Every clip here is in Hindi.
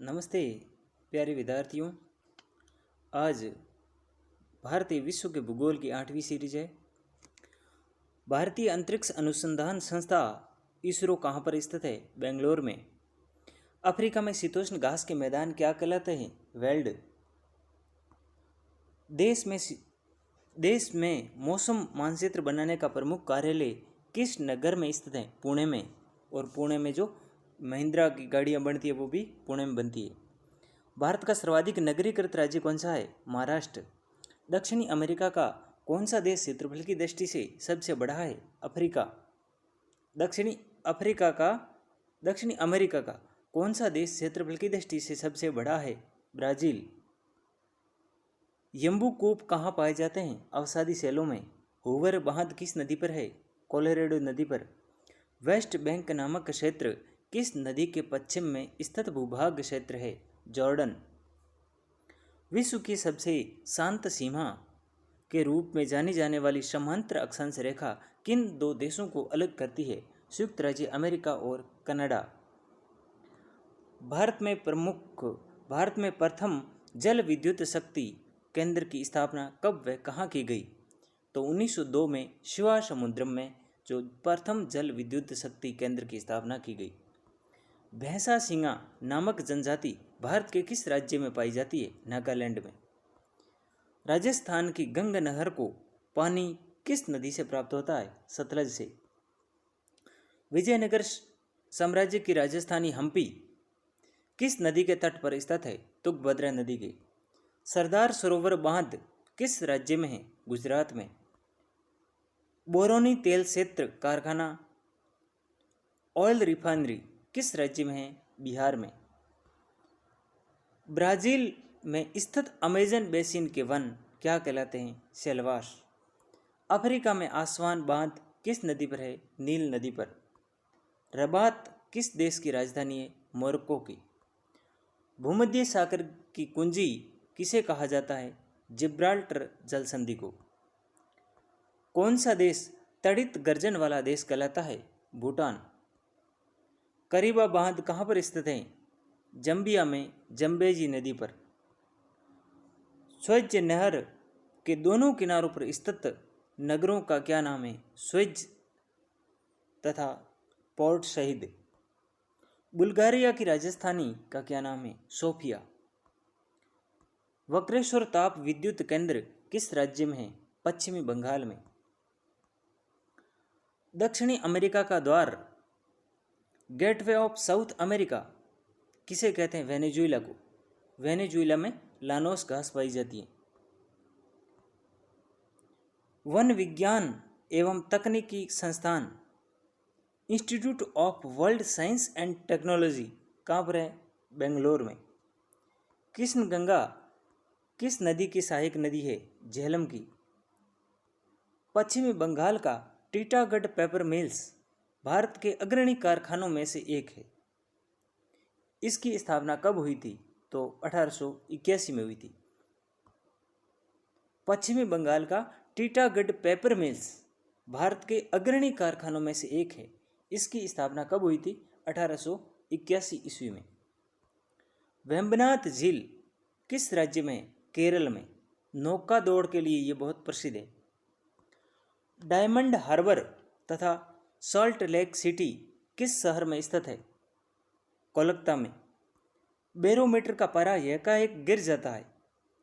नमस्ते प्यारे विद्यार्थियों। आज भारतीय विश्व के भूगोल की 8वीं सीरीज है। भारतीय अंतरिक्ष अनुसंधान संस्था इसरो कहाँ पर स्थित है? बेंगलोर में। अफ्रीका में शीतोष्ण घास के मैदान क्या कहलाते हैं? वेल्ड। देश में मौसम मानचित्र बनाने का प्रमुख कार्यालय किस नगर में स्थित है? पुणे में। और पुणे में जो महिंद्रा की गाड़ियाँ बनती है वो भी पुणे में बनती है। भारत का सर्वाधिक नगरीकृत राज्य कौन सा है? महाराष्ट्र। दक्षिणी अमेरिका का कौन सा देश क्षेत्रफल की दृष्टि से सबसे बड़ा है? अफ्रीका। दक्षिणी अमेरिका का कौन सा देश क्षेत्रफल की दृष्टि से सबसे बड़ा है? ब्राजील। यम्बू कूप कहाँ पाए जाते हैं? अवसादी शैलों में। हूवर बांध किस नदी पर है? कोलोराडो नदी पर। वेस्ट बैंक नामक क्षेत्र किस नदी के पश्चिम में स्थित भूभाग क्षेत्र है? जॉर्डन। विश्व की सबसे शांत सीमा के रूप में जानी जाने वाली समांतर अक्षांश रेखा किन दो देशों को अलग करती है? संयुक्त राज्य अमेरिका और कनाडा। भारत में प्रथम जल विद्युत शक्ति केंद्र की स्थापना कब व कहाँ की गई? तो 1902 में शिवा समुद्रम में जो प्रथम जल विद्युत शक्ति केंद्र की स्थापना की गई। भैंसा सिंगा नामक जनजाति भारत के किस राज्य में पाई जाती है? नागालैंड में। राजस्थान की गंगा नहर को पानी किस नदी से प्राप्त होता है? सतलज से। विजयनगर साम्राज्य की राजधानी हम्पी किस नदी के तट पर स्थित है? तुंगभद्रा नदी के। सरदार सरोवर बांध किस राज्य में है? गुजरात में। बोरोनी तेल क्षेत्र कारखाना ऑयल रिफाइनरी किस राज्य में है? बिहार में। ब्राजील में स्थित अमेजन बेसिन के वन क्या कहलाते हैं? सेल्वास। अफ्रीका में आसवान बांध किस नदी पर है? नील नदी पर। रबात किस देश की राजधानी है? मोरक्को की। भूमध्य सागर की कुंजी किसे कहा जाता है? जिब्राल्टर जल संधि को। कौन सा देश तड़ित गर्जन वाला देश कहलाता है? भूटान। करीबा बांध कहाँ पर स्थित है? जम्बिया में जम्बेजी नदी पर। स्वेज नहर के दोनों किनारों पर स्थित नगरों का क्या नाम है? स्वेज तथा पोर्ट शहीद। बुल्गारिया की राजधानी का क्या नाम है? सोफिया। वक्रेश्वर ताप विद्युत केंद्र किस राज्य में है? पश्चिमी बंगाल में। दक्षिणी अमेरिका का द्वार गेटवे ऑफ साउथ अमेरिका किसे कहते हैं? वेनेजुएला को। वेनेजुएला में लानोस घास पाई जाती है। वन विज्ञान एवं तकनीकी संस्थान institute of world science and technology कहाँ पर है? बेंगलोर में। कृष्णगंगा किस नदी की सहायक नदी है? झेलम की। पश्चिमी बंगाल का टीटागढ़ पेपर मिल्स भारत के अग्रणी कारखानों में से एक है। इसकी स्थापना कब हुई थी? तो 1881 में हुई थी। पश्चिमी बंगाल का टीटागढ़ पेपर मिल्स भारत के अग्रणी कारखानों में से एक है। इसकी स्थापना कब हुई थी? 1881 ईस्वी में। वेम्बनाथ झील किस राज्य में? केरल में। नौका दौड़ के लिए ये बहुत प्रसिद्ध है। डायमंड हार्बर तथा सॉल्ट लेक सिटी किस शहर में स्थित है? कोलकाता में। बैरोमीटर का पारा एकाएक गिर जाता है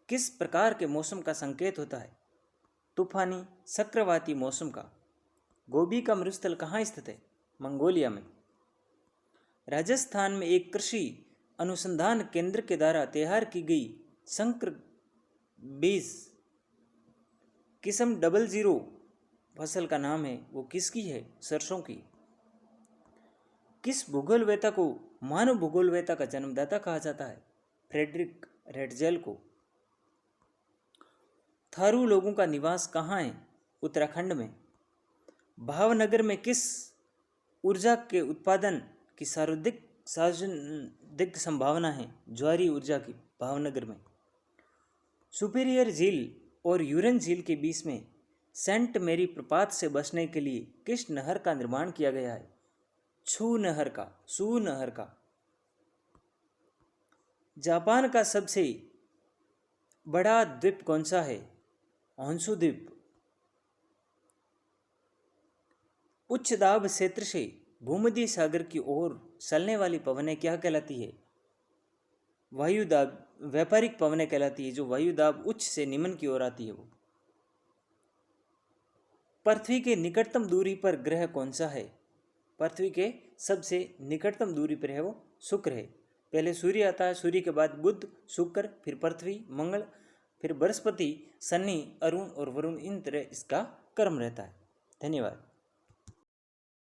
किस प्रकार के मौसम का संकेत होता है? तूफानी चक्रवाती मौसम का। गोबी का मरुस्थल कहाँ स्थित है? मंगोलिया में। राजस्थान में एक कृषि अनुसंधान केंद्र के द्वारा तैयार की गई संकर बीज किस्म 00 फसल का नाम है वो किसकी है? सरसों की। किस भूगोलवेत्ता को मानव भूगोलवेत्ता का जन्मदाता कहा जाता है? फ्रेडरिक रेटजेल को। थारू लोगों का निवास कहाँ है? उत्तराखंड में। भावनगर में किस ऊर्जा के उत्पादन की सर्वाधिक संभावना है? ज्वारीय ऊर्जा की। भावनगर में। सुपीरियर झील और यूरन झील के बीच में सेंट मेरी प्रपात से बचने के लिए किस नहर का निर्माण किया सू नहर का। जापान का सबसे बड़ा द्वीप कौन सा है? होन्शु द्वीप। उच्च दाब क्षेत्र से भूमध्य सागर की ओर चलने वाली पवनें क्या कहलाती है? वायु दाब। व्यापारिक पवनें कहलाती है जो वायु दाब उच्च से निम्न की ओर आती है वो। पृथ्वी के निकटतम दूरी पर ग्रह कौन सा है? पृथ्वी के सबसे निकटतम दूरी पर है वो शुक्र है। पहले सूर्य आता है, सूर्य के बाद बुध, शुक्र, फिर पृथ्वी, मंगल, फिर बृहस्पति, शनि, अरुण और वरुण। इन तरह इसका क्रम रहता है। धन्यवाद।